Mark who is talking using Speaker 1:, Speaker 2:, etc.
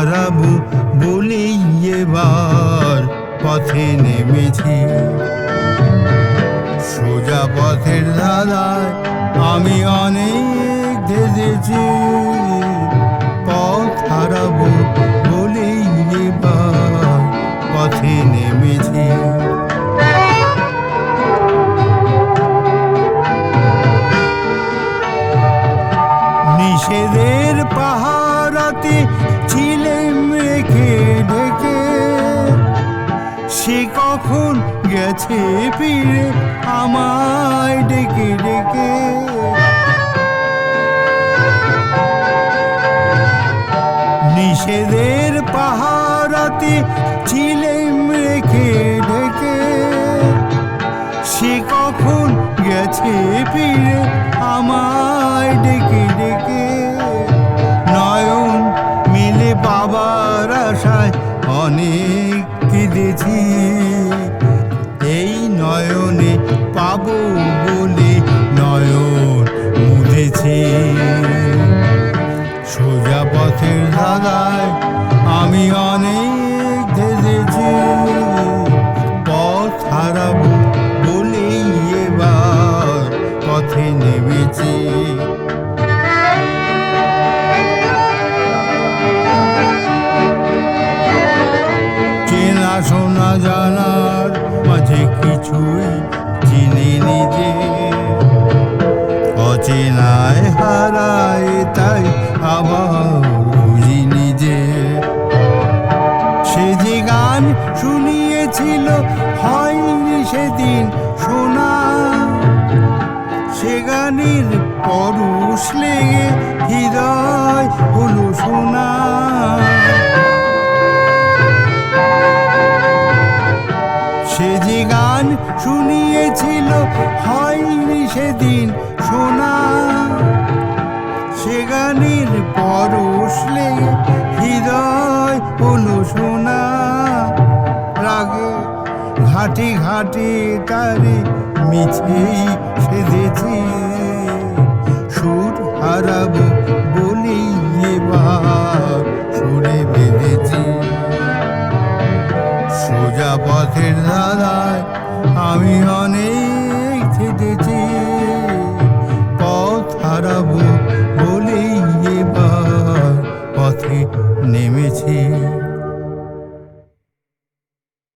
Speaker 1: হারাবো বলেই এবার পথে নেমেছি। সোজা পথের ধারায় আমি অনেক ধেজেছি, পথ হারাবো বলেই এবার পথে নেমেছি। নিষেধের পাহারাতে ছিলেন রেখে ঢেকে, সে কখন গেছে ফিরে আমায় ডেকে ডেকে। নিষেধের পাহারাতে ছিলেন রেখে ঢেকে, সে কখন গেছে ফিরে আমায় ডেকে ডেকে। নয়ন মিলে বাবার আশায় অনেক কেঁদেছি, এই নয়নে পাবো বলে নয়ন মুদেছি। সোজা পথের ধারায় আমি অনেক ধেজেছি, পথ হারাবো বলেই এবার পথে নেমেছি। চেনা শোনা জানার মাঝে কিছুই চিনি নিজে, অচেনায় হারায় তাই আবার বুঝি নিজে। সে যে গান শুনিয়েছিল হয়নি সেদিন শোনা, সে গানের পরশ লেগে হৃদয় হলো সোনা। সে যে গান শুনিয়েছিল হয়নি সেদিন শোনা, সে গানের পরশ লেগে হৃদয় হলো সোনা। রাগে ঘাটে ঘাটে তারে মিছেই সেধেছি, সুর হারাবো বলেই এবার সুরে বেঁধেছি। সোজা পথের ধারায় আমি অনেক থেকেছি, পথ হারাবো বলেই এবার পথে নেমেছি।